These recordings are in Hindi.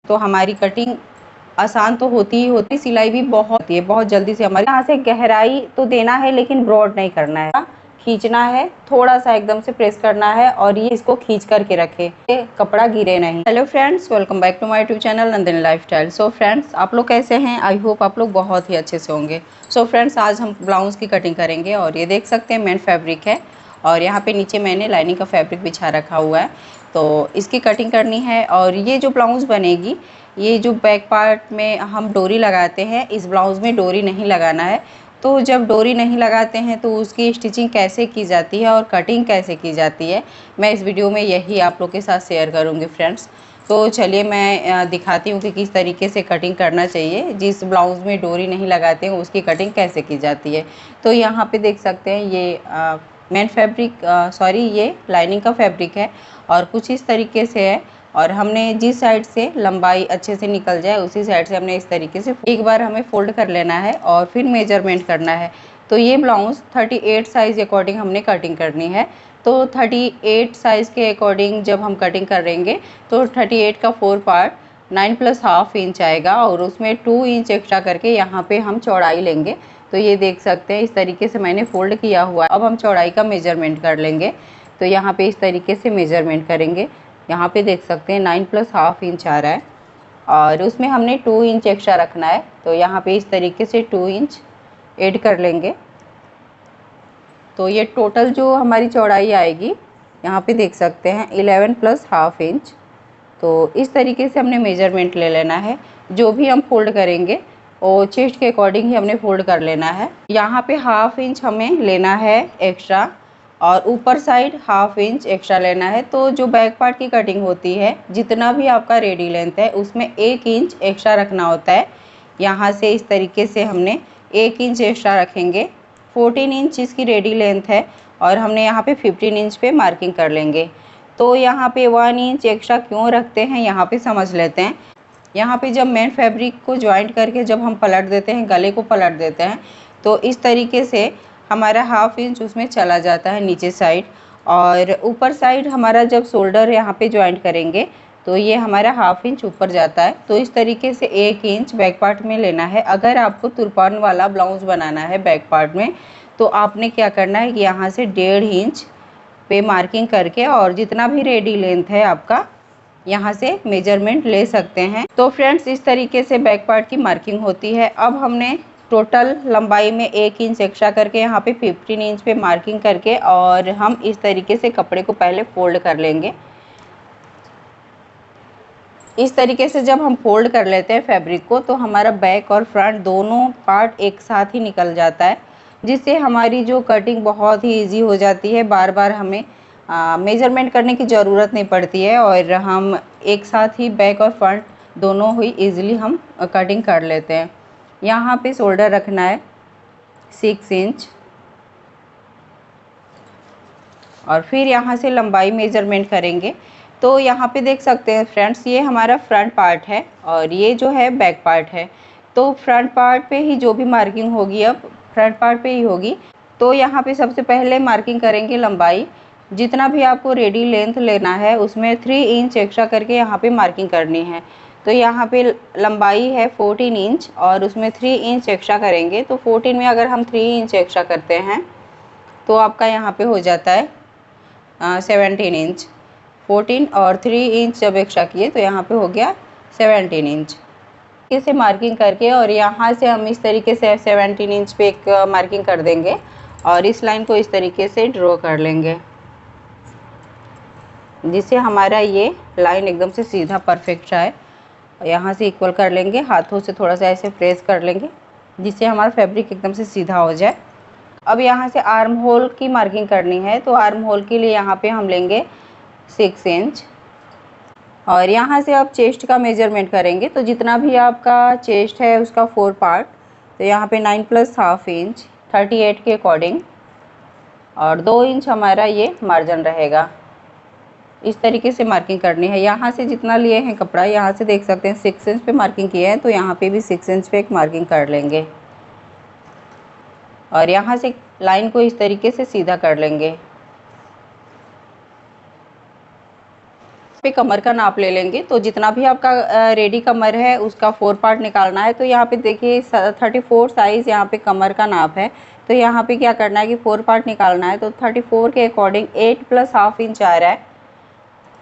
तो हमारी कटिंग आसान तो होती ही होती, सिलाई भी बहुत होती है, बहुत जल्दी से हमारी। यहाँ से गहराई तो देना है लेकिन ब्रॉड नहीं करना है, खींचना है, थोड़ा सा एकदम से प्रेस करना है और ये इसको खींच करके रखे, ये कपड़ा गिरे नहीं। Hello friends, welcome back to my YouTube channel Nandini lifestyle. So friends, आप लोग कैसे हैं? आई होप आप लोग बहुत ही अच्छे से होंगे। सो फ्रेंड्स, आज हम ब्लाउज़ की कटिंग करेंगे और ये देख सकते हैं मेन फैब्रिक है और यहाँ पे नीचे मैंने लाइनिंग का फैब्रिक बिछा रखा हुआ है, तो इसकी कटिंग करनी है। और ये जो ब्लाउज़ बनेगी, ये जो बैक पार्ट में हम डोरी लगाते हैं, इस ब्लाउज़ में डोरी नहीं लगाना है। तो जब डोरी नहीं लगाते हैं तो उसकी स्टिचिंग कैसे की जाती है और कटिंग कैसे की जाती है, मैं इस वीडियो में यही आप लोग के साथ शेयर करूँगी फ्रेंड्स। तो चलिए मैं दिखाती हूँ कि किस तरीके से कटिंग करना चाहिए। जिस ब्लाउज़ में डोरी नहीं लगाते हैं उसकी कटिंग कैसे की जाती है। तो यहाँ पे देख सकते हैं ये मेन फैब्रिक, सॉरी, ये लाइनिंग का फैब्रिक है और कुछ इस तरीके से है। और हमने जिस साइड से लंबाई अच्छे से निकल जाए उसी साइड से हमने इस तरीके से एक बार हमें फोल्ड कर लेना है और फिर मेजरमेंट करना है। तो ये ब्लाउज़ 38 साइज़ के अकॉर्डिंग हमने कटिंग करनी है। तो 38 साइज़ के अकॉर्डिंग जब हम कटिंग करेंगे तो 38 का 4 पार्ट 9 + ½ इंच आएगा और उसमें 2 इंच एक्स्ट्रा करके यहाँ पे हम चौड़ाई लेंगे। तो ये देख सकते हैं इस तरीके से मैंने फोल्ड किया हुआ है। अब हम चौड़ाई का मेजरमेंट कर लेंगे। तो यहाँ पे इस तरीके से मेजरमेंट करेंगे। यहाँ पे देख सकते हैं 9 + ½ इंच आ रहा है और उसमें हमने 2 इंच एक्स्ट्रा रखना है। तो यहाँ पे इस तरीके से 2 इंच ऐड कर लेंगे। तो ये टोटल जो हमारी चौड़ाई आएगी, यहाँ पे देख सकते हैं 11 + ½ इंच। तो इस तरीके से हमने मेजरमेंट ले लेना है। जो भी हम फोल्ड करेंगे और चेस्ट के अकॉर्डिंग ही हमने फोल्ड कर लेना है। यहाँ पे ½ इंच हमें लेना है एक्स्ट्रा और ऊपर साइड ½ इंच एक्स्ट्रा लेना है। तो जो बैक पार्ट की कटिंग होती है, जितना भी आपका रेडी लेंथ है उसमें 1 इंच एक्स्ट्रा रखना होता है। यहाँ से इस तरीके से हमने 1 इंच एक्स्ट्रा रखेंगे। 14 इंच इसकी रेडी लेंथ है और हमने यहाँ पे 15 इंच पे मार्किंग कर लेंगे। तो यहाँ पे 1 इंच एक्स्ट्रा क्यों रखते हैं, यहाँ पे समझ लेते हैं। यहाँ पे जब मेन फैब्रिक को ज्वाइंट करके जब हम पलट देते हैं, गले को पलट देते हैं, तो इस तरीके से हमारा ½ इंच उसमें चला जाता है नीचे साइड। और ऊपर साइड हमारा जब शोल्डर यहाँ पे ज्वाइंट करेंगे तो ये हमारा ½ इंच ऊपर जाता है। तो इस तरीके से 1 इंच बैक पार्ट में लेना है। अगर आपको तुरपान वाला ब्लाउज़ बनाना है बैक पार्ट में, तो आपने क्या करना है कि यहाँ से 1.5 इंच पे मार्किंग करके और जितना भी रेडी लेंथ है आपका, यहाँ से मेजरमेंट ले सकते हैं। तो फ्रेंड्स, इस तरीके से बैक पार्ट की मार्किंग होती है। अब हमने टोटल लंबाई में 1 इंच एक्स्ट्रा करके यहाँ पे 15 इंच पे मार्किंग करके और हम इस तरीके से कपड़े को पहले फोल्ड कर लेंगे। इस तरीके से जब हम फोल्ड कर लेते हैं फैब्रिक को, तो हमारा बैक और फ्रंट दोनों पार्ट एक साथ ही निकल जाता है, जिससे हमारी जो कटिंग बहुत ही इजी हो जाती है। बार बार हमें मेजरमेंट करने की ज़रूरत नहीं पड़ती है और हम एक साथ ही बैक और फ्रंट दोनों ही इजीली हम कटिंग कर लेते हैं। यहाँ पे शोल्डर रखना है 6 इंच और फिर यहाँ से लंबाई मेजरमेंट करेंगे। तो यहाँ पे देख सकते हैं फ्रेंड्स, ये हमारा फ्रंट पार्ट है और ये जो है बैक पार्ट है। तो फ्रंट पार्ट पे ही जो भी मार्किंग होगी, अब फ्रंट पार्ट पे ही होगी। तो यहाँ पे सबसे पहले मार्किंग करेंगे लंबाई। जितना भी आपको रेडी लेंथ लेना है उसमें 3 इंच एक्स्ट्रा करके यहाँ पे मार्किंग करनी है। तो यहाँ पे लंबाई है 14 इंच और उसमें 3 इंच एक्स्ट्रा करेंगे। तो 14 में अगर हम 3 इंच एक्स्ट्रा करते हैं तो आपका यहाँ पे हो जाता है 17 इंच। 14 और 3 इंच जब एक्स्ट्रा किए तो यहाँ पे हो गया 17 इंच। इसे मार्किंग करके और यहाँ से हम इस तरीके से 17 इंच पे एक मार्किंग कर देंगे और इस लाइन को इस तरीके से ड्रॉ कर लेंगे, जिससे हमारा ये लाइन एकदम से सीधा परफेक्ट आए। यहाँ से इक्वल कर लेंगे, हाथों से थोड़ा सा ऐसे प्रेस कर लेंगे जिससे हमारा फैब्रिक एकदम से सीधा हो जाए। अब यहाँ से आर्म होल की मार्किंग करनी है। तो आर्म होल के लिए यहाँ पे हम लेंगे 6 इंच और यहाँ से अब चेस्ट का मेजरमेंट करेंगे। तो जितना भी आपका चेस्ट है उसका 4 पार्ट, तो यहाँ पे 9 + ½ इंच 38 के अकॉर्डिंग और 2 इंच हमारा ये मार्जिन रहेगा। इस तरीके से मार्किंग करनी है। यहाँ से जितना लिए हैं कपड़ा, यहाँ से देख सकते हैं 6 इंच पे मार्किंग किए हैं, तो यहाँ पे भी 6 इंच पे एक मार्किंग कर लेंगे और यहाँ से लाइन को इस तरीके से सीधा कर लेंगे। पे कमर का नाप ले लेंगे। तो जितना भी आपका रेडी कमर है उसका 4 पार्ट निकालना है। तो यहाँ पे देखिए 34 साइज़ यहाँ पे कमर का नाप है। तो यहाँ पे क्या करना है कि 4 पार्ट निकालना है। तो 34 के अकॉर्डिंग 8 + ½ इंच आ रहा है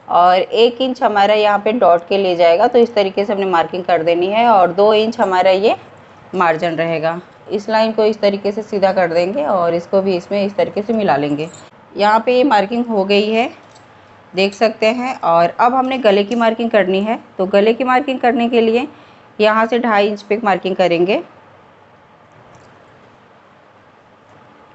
और 1 इंच हमारा यहाँ पे डॉट के ले जाएगा। तो इस तरीके से हमने मार्किंग कर देनी है और 2 इंच हमारा ये मार्जिन रहेगा। इस लाइन को इस तरीके से सीधा कर देंगे और इसको भी इसमें इस तरीके से मिला लेंगे। यहाँ पे ये मार्किंग हो गई है, देख सकते हैं। और अब हमने गले की मार्किंग करनी है। तो गले की मार्किंग करने के लिए यहाँ से 2.5 इंच पे मार्किंग करेंगे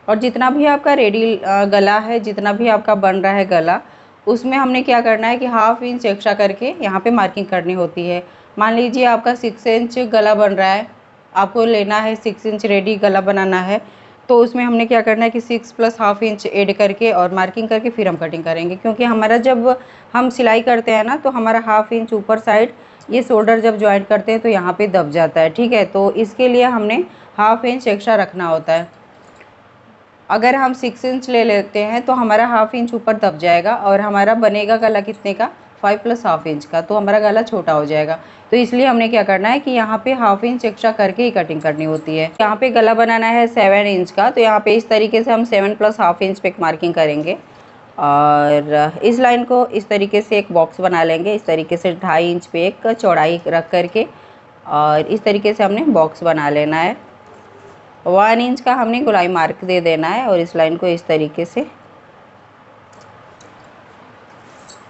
और जितना भी आपका रेडी गला है, जितना भी आपका बन रहा है गला, उसमें हमने क्या करना है कि ½ इंच एक्स्ट्रा करके यहाँ पे मार्किंग करनी होती है। मान लीजिए आपका 6 इंच गला बन रहा है, आपको लेना है 6 इंच रेडी गला बनाना है। तो उसमें हमने क्या करना है कि 6 + ½ इंच ऐड करके और मार्किंग करके फिर हम कटिंग करेंगे। क्योंकि हमारा जब हम सिलाई करते हैं ना, तो हमारा ½ इंच ऊपर साइड ये शोल्डर जब ज्वाइंट करते हैं तो यहाँ पे दब जाता है, ठीक है। तो इसके लिए हमने ½ इंच एक्स्ट्रा रखना होता है। अगर हम 6 इंच ले लेते हैं तो हमारा ½ इंच ऊपर दब जाएगा और हमारा बनेगा गला कितने का, 5 + ½ इंच का। तो हमारा गला छोटा हो जाएगा। तो इसलिए हमने क्या करना है कि यहाँ पे ½ इंच एक्स्ट्रा करके ही कटिंग करनी होती है। यहाँ पे गला बनाना है 7 इंच का। तो यहाँ पे इस तरीके से हम 7 + ½ इंच पे मार्किंग करेंगे और इस लाइन को इस तरीके से एक बॉक्स बना लेंगे। इस तरीके से 2.5 इंच पे एक चौड़ाई रख करके और इस तरीके से हमने बॉक्स बना लेना है। 1 इंच का हमने गोलाई मार्क दे देना है और इस लाइन को इस तरीके से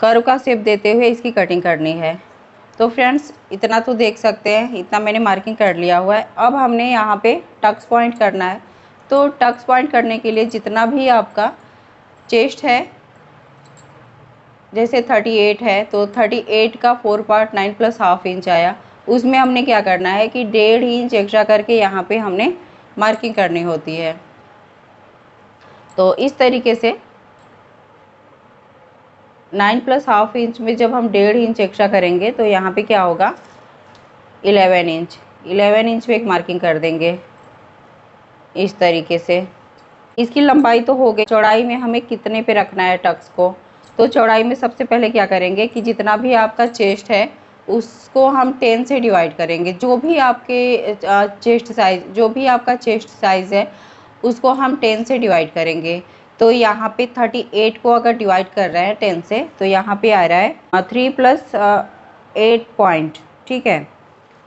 कर्व का शेप देते हुए इसकी कटिंग करनी है। तो फ्रेंड्स इतना तो देख सकते हैं, इतना मैंने मार्किंग कर लिया हुआ है। अब हमने यहाँ पे टक्स पॉइंट करना है। तो टक्स पॉइंट करने के लिए जितना भी आपका चेस्ट है, जैसे 38 है तो 38 का 4 पार्ट 9 + ½ इंच आया। उसमें हमने क्या करना है कि 1.5 इंच एक्स्ट्रा करके यहाँ पे हमने मार्किंग करनी होती है। तो इस तरीके से 9 + ½ इंच में जब हम 1.5 इंच एक्स्ट्रा करेंगे तो यहाँ पे क्या होगा, 11 इंच। 11 इंच पे एक मार्किंग कर देंगे इस तरीके से। इसकी लंबाई तो हो गई। चौड़ाई में हमें कितने पे रखना है टक्स को। तो चौड़ाई में सबसे पहले क्या करेंगे कि जितना भी आपका चेस्ट है उसको हम 10 से डिवाइड करेंगे। जो भी आपके चेस्ट साइज, जो भी आपका चेस्ट साइज़ है उसको हम 10 से डिवाइड करेंगे। तो यहाँ पे 38 को अगर डिवाइड कर रहे हैं 10 से तो यहाँ पे आ रहा है 3 + 8 पॉइंट, ठीक है।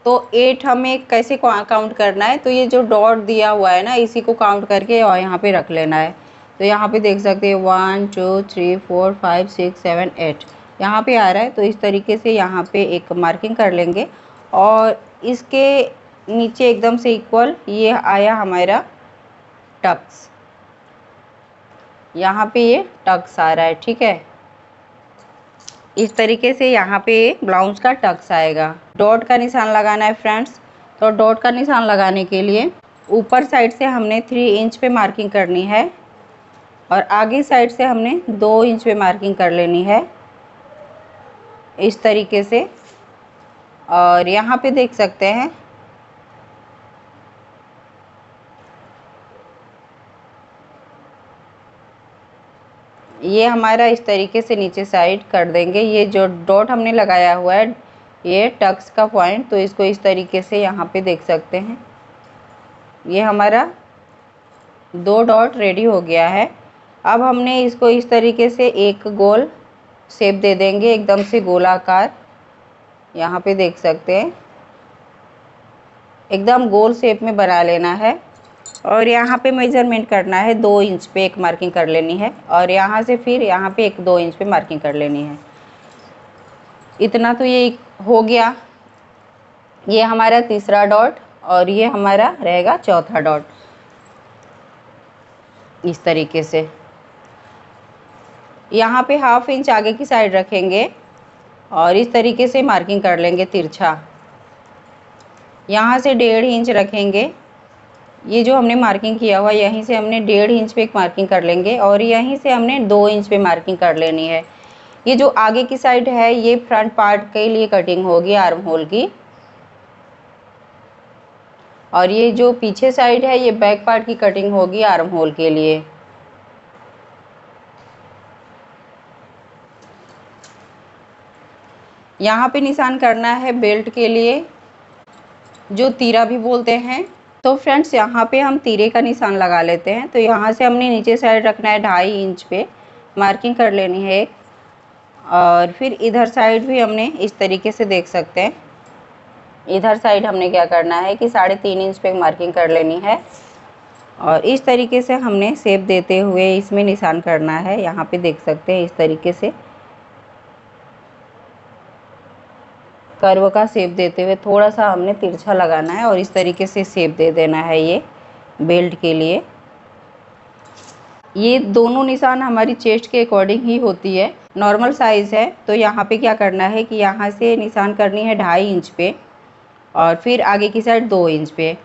तो 8 हमें कैसे काउंट करना है, तो ये जो डॉट दिया हुआ है ना इसी को काउंट करके और यहाँ पे रख लेना है। तो यहाँ पे देख सकते हैं 1 2 3 4 5 6 7 8 यहाँ पे आ रहा है। तो इस तरीके से यहाँ पे एक मार्किंग कर लेंगे और इसके नीचे एकदम से इक्वल ये आया हमारा टक्स। यहाँ पे ये टक्स आ रहा है, ठीक है। इस तरीके से यहाँ पे ब्लाउज का टक्स आएगा। डॉट का निशान लगाना है फ्रेंड्स। तो डॉट का निशान लगाने के लिए ऊपर साइड से हमने 3 इंच पे मार्किंग करनी है और आगे साइड से हमने 2 इंच पे मार्किंग कर लेनी है इस तरीके से। और यहाँ पे देख सकते हैं ये हमारा इस तरीके से नीचे साइड कर देंगे। ये जो डॉट हमने लगाया हुआ है ये टक्स का पॉइंट, तो इसको इस तरीके से यहाँ पे देख सकते हैं ये हमारा 2 डॉट रेडी हो गया है। अब हमने इसको इस तरीके से एक गोल शेप दे देंगे, एकदम से गोलाकार। यहाँ पे देख सकते हैं एकदम गोल शेप में बना लेना है और यहाँ पे मेजरमेंट करना है 2 इंच पे एक मार्किंग कर लेनी है और यहाँ से फिर यहाँ पे 2 इंच पे मार्किंग कर लेनी है। इतना तो ये हो गया। ये हमारा तीसरा डॉट और ये हमारा रहेगा चौथा डॉट इस तरीके से। यहाँ पे ½ इंच आगे की साइड रखेंगे और इस तरीके से मार्किंग कर लेंगे तिरछा। यहाँ से 1.5 इंच रखेंगे। ये जो हमने मार्किंग किया हुआ यहीं से हमने 1.5 इंच पे एक मार्किंग कर लेंगे और यहीं से हमने 2 इंच पे मार्किंग कर लेनी है। ये जो आगे की साइड है ये फ्रंट पार्ट के लिए कटिंग होगी आर्म होल की और ये जो पीछे साइड है ये बैक पार्ट की कटिंग होगी आर्म होल के लिए। यहाँ पे निशान करना है बेल्ट के लिए, जो तीरा भी बोलते हैं। तो फ्रेंड्स यहाँ पे हम तीरे का निशान लगा लेते हैं। तो यहाँ से हमने नीचे साइड रखना है 2.5 इंच पे, मार्किंग कर लेनी है एक। और फिर इधर साइड भी हमने इस तरीके से देख सकते हैं, इधर साइड हमने क्या करना है कि 3.5 इंच पे मार्किंग कर लेनी है। और इस तरीके से हमने शेप देते हुए इसमें निशान करना है। यहाँ पे देख सकते हैं इस तरीके से कर्व का शेप देते हुए थोड़ा सा हमने तिरछा लगाना है और इस तरीके से शेप दे देना है ये बेल्ट के लिए। ये दोनों निशान हमारी चेस्ट के अकॉर्डिंग ही होती है। नॉर्मल साइज़ है तो यहाँ पे क्या करना है कि यहाँ से निशान करनी है 2.5 इंच पे और फिर आगे की साइड 2 इंच पे।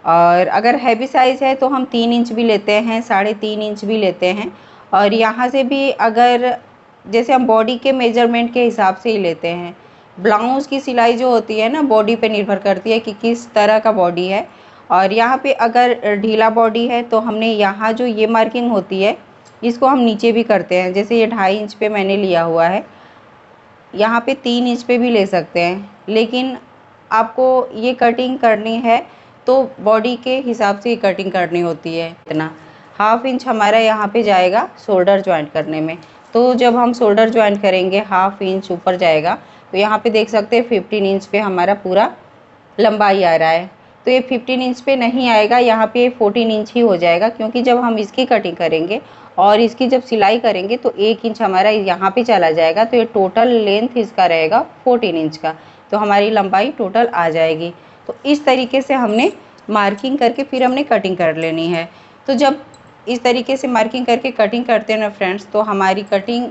और अगर हैवी साइज़ है तो हम 3 इंच भी लेते हैं, 3.5 इंच भी लेते हैं। और यहाँ से भी अगर जैसे हम बॉडी के मेजरमेंट के हिसाब से ही लेते हैं। ब्लाउज़ की सिलाई जो होती है ना बॉडी पे निर्भर करती है कि किस तरह का बॉडी है। और यहाँ पे अगर ढीला बॉडी है तो हमने यहाँ जो ये मार्किंग होती है इसको हम नीचे भी करते हैं। जैसे ये 2.5 इंच पे मैंने लिया हुआ है, यहाँ पे 3 इंच पे भी ले सकते हैं, लेकिन आपको ये कटिंग करनी है तो बॉडी के हिसाब से ही कटिंग करनी होती है। इतना 1/2 इंच हमारा यहाँ पे जाएगा शोल्डर जॉइंट करने में। तो जब हम शोल्डर जॉइंट करेंगे 1/2 इंच ऊपर जाएगा। तो यहाँ पे देख सकते हैं 15 इंच पे हमारा पूरा लंबाई आ रहा है। तो ये 15 इंच पे नहीं आएगा, यहाँ पे 14 इंच ही हो जाएगा, क्योंकि जब हम इसकी कटिंग करेंगे और इसकी जब सिलाई करेंगे तो 1 इंच हमारा यहाँ पे चला जाएगा। तो ये टोटल लेंथ इसका रहेगा 14 इंच का। तो हमारी लंबाई टोटल आ जाएगी। तो इस तरीके से हमने मार्किंग करके फिर हमने कटिंग कर लेनी है। तो जब इस तरीके से मार्किंग करके कटिंग करते हैं ना फ्रेंड्स, तो हमारी कटिंग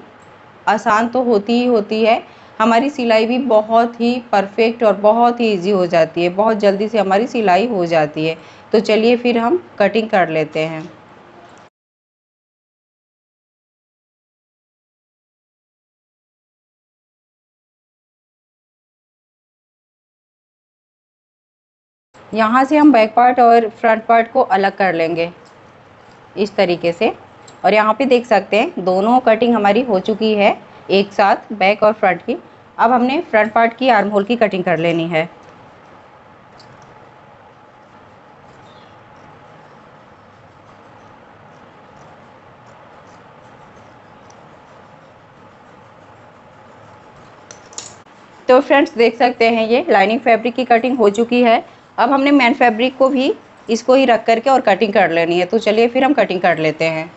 आसान तो होती ही होती है, हमारी सिलाई भी बहुत ही परफेक्ट और बहुत ही इजी हो जाती है, बहुत जल्दी से हमारी सिलाई हो जाती है। तो चलिए फिर हम कटिंग कर लेते हैं। यहाँ से हम बैक पार्ट और फ्रंट पार्ट को अलग कर लेंगे इस तरीके से। और यहाँ पे देख सकते हैं दोनों कटिंग हमारी हो चुकी है एक साथ, बैक और फ्रंट की। अब हमने फ्रंट पार्ट की आर्म होल की कटिंग कर लेनी है। तो फ्रेंड्स देख सकते हैं ये लाइनिंग फैब्रिक की कटिंग हो चुकी है। अब हमने मेन फैब्रिक को भी इसको ही रख करके और कटिंग कर लेनी है। तो चलिए फिर हम कटिंग कर लेते हैं।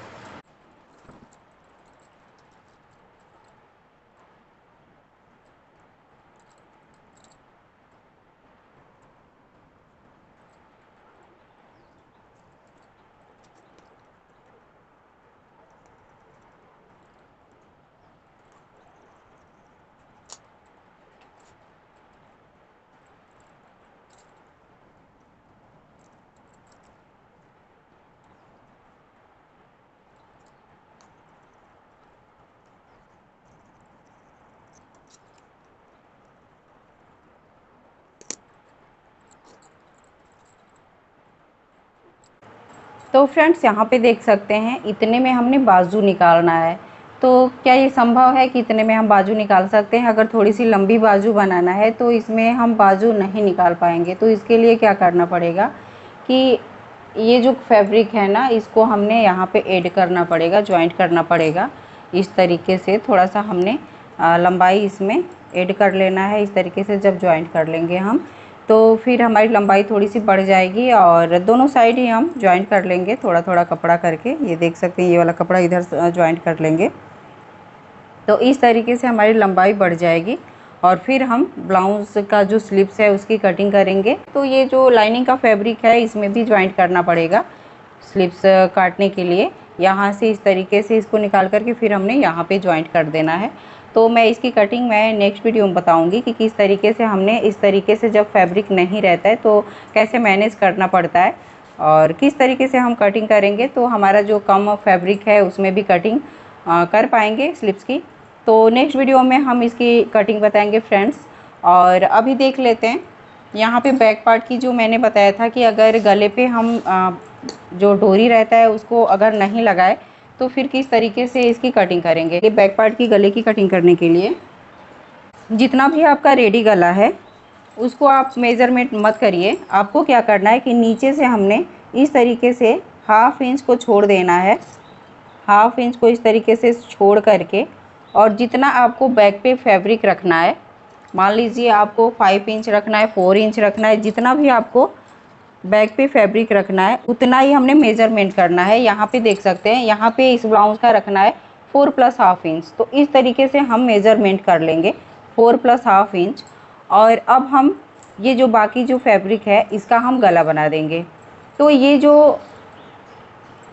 तो फ्रेंड्स यहाँ पे देख सकते हैं इतने में हमने बाजू निकालना है। तो क्या ये संभव है कि इतने में हम बाजू निकाल सकते हैं? अगर थोड़ी सी लंबी बाजू बनाना है तो इसमें हम बाजू नहीं निकाल पाएंगे। तो इसके लिए क्या करना पड़ेगा कि ये जो फैब्रिक है ना इसको हमने यहाँ पे ऐड करना पड़ेगा, ज्वाइंट करना पड़ेगा। इस तरीके से थोड़ा सा हमने लंबाई इसमें ऐड कर लेना है। इस तरीके से जब ज्वाइंट कर लेंगे हम तो फिर हमारी लंबाई थोड़ी सी बढ़ जाएगी और दोनों साइड ही हम ज्वाइंट कर लेंगे थोड़ा थोड़ा कपड़ा करके। ये देख सकते हैं ये वाला कपड़ा इधर ज्वाइंट कर लेंगे। तो इस तरीके से हमारी लंबाई बढ़ जाएगी और फिर हम ब्लाउज़ का जो स्लीव्स है उसकी कटिंग करेंगे। तो ये जो लाइनिंग का फैब्रिक है इसमें भी ज्वाइंट करना पड़ेगा स्लीव्स काटने के लिए। यहाँ से इस तरीके से इसको निकाल करके फिर हमने यहाँ पे ज्वाइंट कर देना है। तो मैं इसकी कटिंग मैं नेक्स्ट वीडियो में बताऊंगी कि किस तरीके से हमने इस तरीके से जब फैब्रिक नहीं रहता है तो कैसे मैनेज करना पड़ता है और किस तरीके से हम कटिंग करेंगे तो हमारा जो कम फैब्रिक है उसमें भी कटिंग कर पाएंगे स्लीव्स की। तो नेक्स्ट वीडियो में हम इसकी कटिंग बताएंगे फ्रेंड्स। और अभी देख लेते हैं यहाँ पे बैक पार्ट की जो मैंने बताया था कि अगर गले पे हम जो डोरी रहता है उसको अगर नहीं लगाए तो फिर किस तरीके से इसकी कटिंग करेंगे। ये बैक पार्ट की गले की कटिंग करने के लिए जितना भी आपका रेडी गला है उसको आप मेज़रमेंट मत करिए। आपको क्या करना है कि नीचे से हमने इस तरीके से हाफ इंच को छोड़ देना है, हाफ इंच को इस तरीके से छोड़ करके, और जितना आपको बैक पे फैब्रिक रखना है, मान लीजिए आपको 5 इंच रखना है, 4 इंच रखना है, जितना भी आपको बैक पे फैब्रिक रखना है उतना ही हमने मेज़रमेंट करना है। यहाँ पे देख सकते हैं, यहाँ पे इस ब्लाउज का रखना है 4 + हाफ इंच। तो इस तरीके से हम मेज़रमेंट कर लेंगे 4 + हाफ इंच। और अब हम ये जो बाकी जो फैब्रिक है इसका हम गला बना देंगे। तो ये जो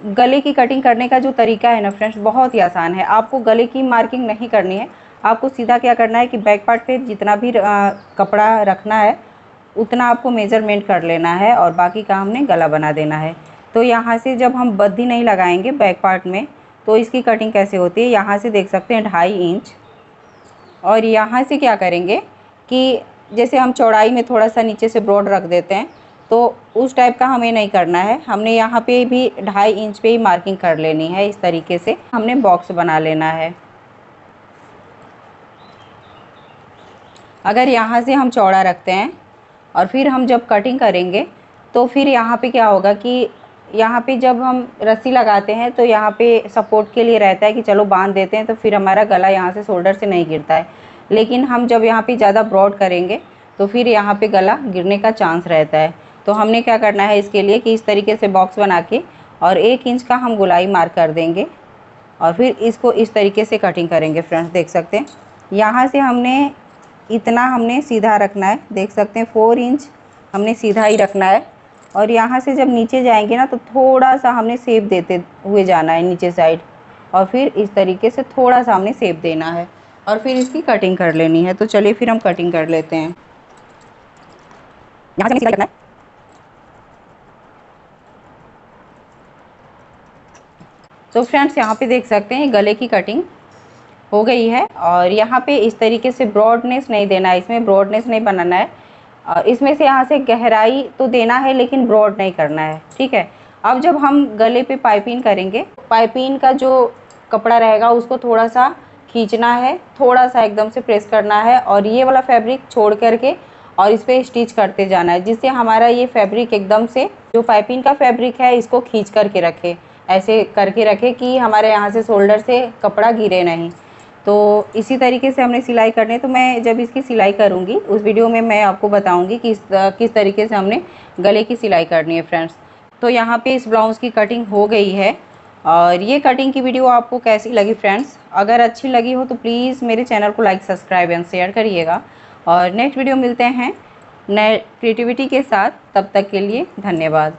गले की कटिंग करने का जो तरीका है ना फ्रेंड्स, बहुत ही आसान है। आपको गले की मार्किंग नहीं करनी है। आपको सीधा क्या करना है कि बैक पार्ट पे जितना भी कपड़ा रखना है उतना आपको मेज़रमेंट कर लेना है और बाकी का हमने गला बना देना है। तो यहाँ से जब हम बद्धी नहीं लगाएंगे बैक पार्ट में तो इसकी कटिंग कैसे होती है, यहाँ से देख सकते हैं 2.5 इंच। और यहाँ से क्या करेंगे कि जैसे हम चौड़ाई में थोड़ा सा नीचे से ब्रॉड रख देते हैं, तो उस टाइप का हमें नहीं करना है। हमने यहाँ पे भी 2.5 इंच पे ही मार्किंग कर लेनी है। इस तरीके से हमने बॉक्स बना लेना है। अगर यहाँ से हम चौड़ा रखते हैं और फिर हम जब कटिंग करेंगे तो फिर यहाँ पे क्या होगा कि यहाँ पे जब हम रस्सी लगाते हैं तो यहाँ पे सपोर्ट के लिए रहता है कि चलो बांध देते हैं, तो फिर हमारा गला यहाँ से शोल्डर से नहीं गिरता है। लेकिन हम जब यहाँ पे ज़्यादा ब्रॉड करेंगे तो फिर यहाँ पे गला गिरने का चांस रहता है। तो हमने क्या करना है इसके लिए कि इस तरीके से बॉक्स बना के और 1 इंच का हम गोलाई मार्क कर देंगे और फिर इसको इस तरीके से कटिंग करेंगे। फ्रेंड्स देख सकते हैं, यहाँ से हमने इतना हमने सीधा रखना है। देख सकते हैं 4 इंच हमने सीधा ही रखना है। और यहाँ से जब नीचे जाएंगे ना तो थोड़ा सा हमने शेप देते हुए जाना है नीचे साइड, और फिर इस तरीके से थोड़ा सा हमने शेप देना है और फिर इसकी कटिंग कर लेनी है। तो चलिए फिर हम कटिंग कर लेते हैं। यहाँ से सीधा करना है। तो फ्रेंड्स यहाँ पे देख सकते हैं गले की कटिंग हो गई है। और यहाँ पे इस तरीके से ब्रॉडनेस नहीं देना है, इसमें ब्रॉडनेस नहीं बनाना है। इसमें से यहाँ से गहराई तो देना है लेकिन ब्रॉड नहीं करना है, ठीक है। अब जब हम गले पे पाइपिंग करेंगे, पाइपिंग का जो कपड़ा रहेगा उसको थोड़ा सा खींचना है, थोड़ा सा एकदम से प्रेस करना है और ये वाला फैब्रिक छोड़ करके और इस पर स्टिच करते जाना है, जिससे हमारा ये फैब्रिक एकदम से जो पाइपिंग का फैब्रिक है इसको खींच करके रखे, ऐसे करके रखे कि हमारे यहाँ से शोल्डर से कपड़ा गिरे नहीं। तो इसी तरीके से हमने सिलाई करनी है। तो मैं जब इसकी सिलाई करूँगी उस वीडियो में मैं आपको बताऊँगी कि किस तरीके से हमने गले की सिलाई करनी है फ्रेंड्स। तो यहाँ पे इस ब्लाउज़ की कटिंग हो गई है। और ये कटिंग की वीडियो आपको कैसी लगी फ्रेंड्स? अगर अच्छी लगी हो तो प्लीज़ मेरे चैनल को लाइक, सब्सक्राइब एंड शेयर करिएगा। और नेक्स्ट वीडियो मिलते हैं नए क्रिएटिविटी के साथ। तब तक के लिए धन्यवाद।